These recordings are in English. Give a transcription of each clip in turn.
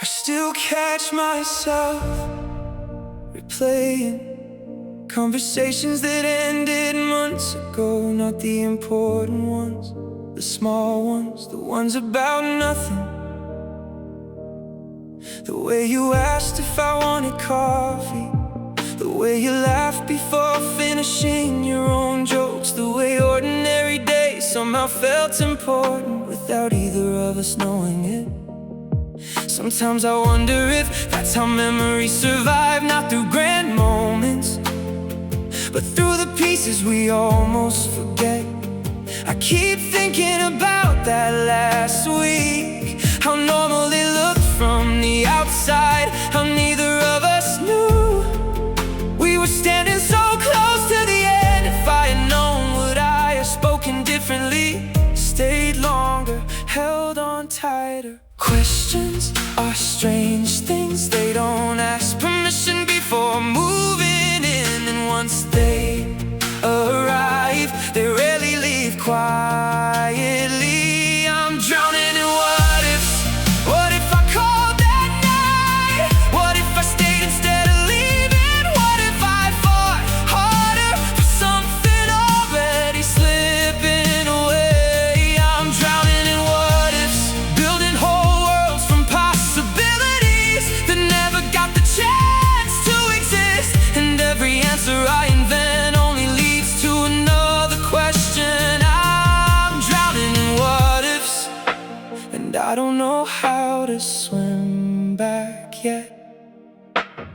I still catch myself replaying conversations that ended months ago. Not the important ones, the small ones, the ones about nothing. The way you asked if I wanted coffee, the way you laughed before finishing your own jokes, the way ordinary days somehow felt important without either of us knowing it. Sometimes I wonder if that's how memories survive, not through grand moments, but through the pieces we almost forget. I keep thinking about that last week, how normal it looked from the outside, how neither of us knew we were standing so close to the end. If I had known, would I have spoken differently, stayed longer, held on tighter? Questions are strange things, they don't ask permission before moving in, and once they arrive, they rarely leave quietly. I'm drowning in what ifs. What if I called that night? What if I stayed instead of leaving? What if I fought harder for something already slipping away? I'm drowning in what ifs, building whole worlds from possibilities that never got the chance to exist. And every answer I invent only leads to another question. I'm drowning in what ifs, and I don't know how to swim back yet.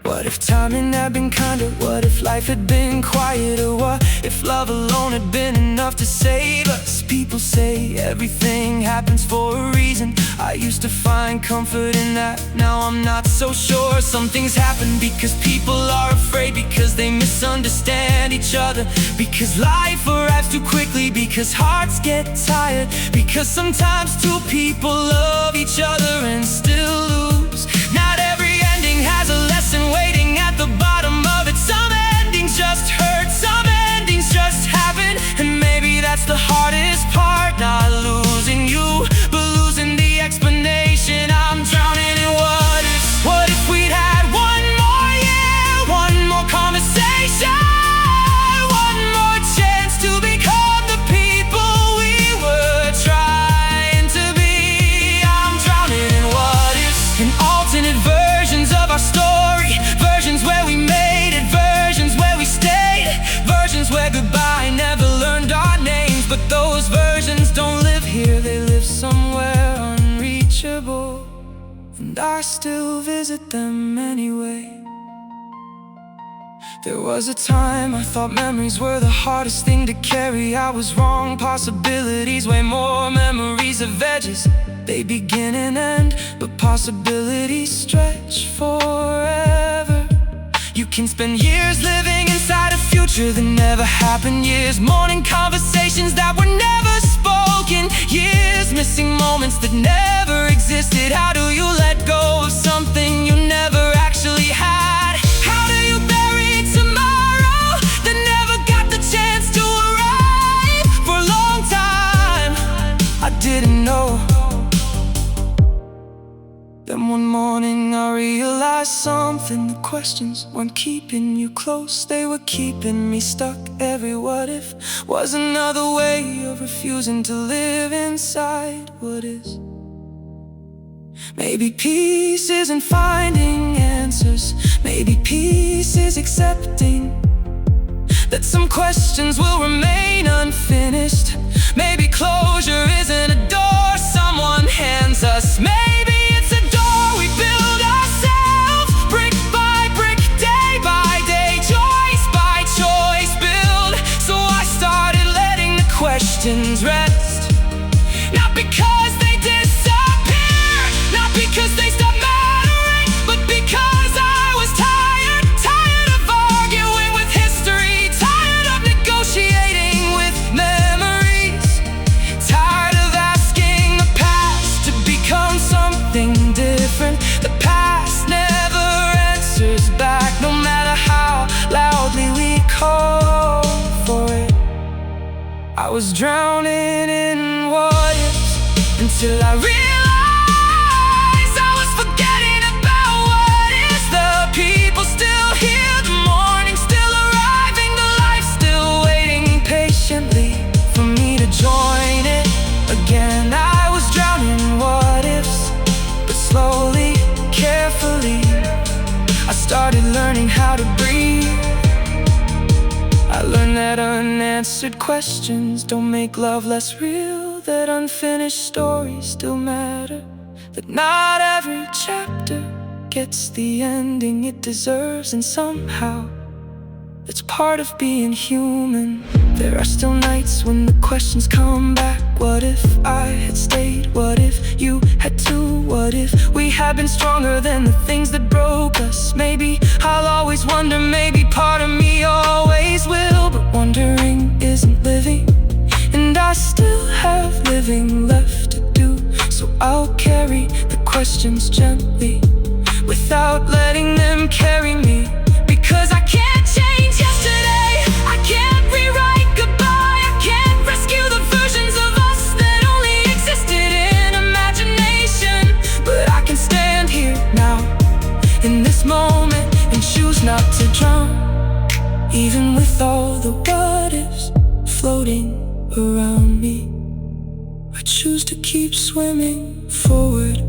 What if timing had been kinder? What if life had been quieter? What if love alone had been enough to save us? People say everything happens for a reason. I used to find comfort in that, now I'm not so sure. Some things happen because people are afraid, because they misunderstand each other, because life arrives too quickly, because hearts get tired, because sometimes two people love each other and still lose. Not every ending has a lesson waiting at the bottom of it. Some endings just hurt, some endings just happen, and maybe that's the hardest part, not losing you, but losing the explanation. I'm drowning in what ifs. What if we'd had one more year, one more conversation, one more chance to become the people we were trying to be? I'm drowning in what ifs, in alternate versions of our story, versions where we made it, versions where we stayed, versions where goodbye never learned our names. But those versions don't live here, they live somewhere unreachable, and I still visit them anyway. There was a time I thought memories were the hardest thing to carry. I was wrong, possibilities way more, memories of edges, they begin and end, but possibilities stretch forever. You can spend years living inside a future that never happened, years mourning conversations that were never spoken, years missing moments that never existed. How do you let go of something you never actually had? How do you bury tomorrow that never got the chance to arrive? For a long time I didn't know. Then one morning I realized something. The questions weren't keeping you close, they were keeping me stuck. Every what if was another way of refusing to live inside what is. Maybe peace isn't finding answers, maybe peace is accepting that some questions will remain unfinished. Maybe closure isn't a door someone hands us, maybe it's a door we build ourselves, brick by brick, day by day, choice by choice build. So I started letting the questions rest, not because they disappear, not because they stop mattering, but because I was tired, tired of arguing with history, tired of negotiating with memories, tired of asking the past to become something different. The past never answers back, no matter how loudly we call for it. I was drowning in what ifs until I realized I was forgetting unanswered questions don't make love less real, that unfinished stories still matter, that not every chapter gets the ending it deserves, and somehow it's part of being human. There are still nights when the questions come back. What if I had stayed? What if you had too? What if we had been stronger than the things that broke us? Maybe I'll always wonder, maybe part of me always will. But wondering isn't living, and I still have living left to do. So I'll carry the questions gently, without letting them carry me. Because I can't change yesterday, I can't rewrite goodbye, I can't rescue the versions of us that only existed in imagination. But I can stand here now, in this moment, and choose not to drown, even with all the what ifs floating around me. I choose to keep swimming forward.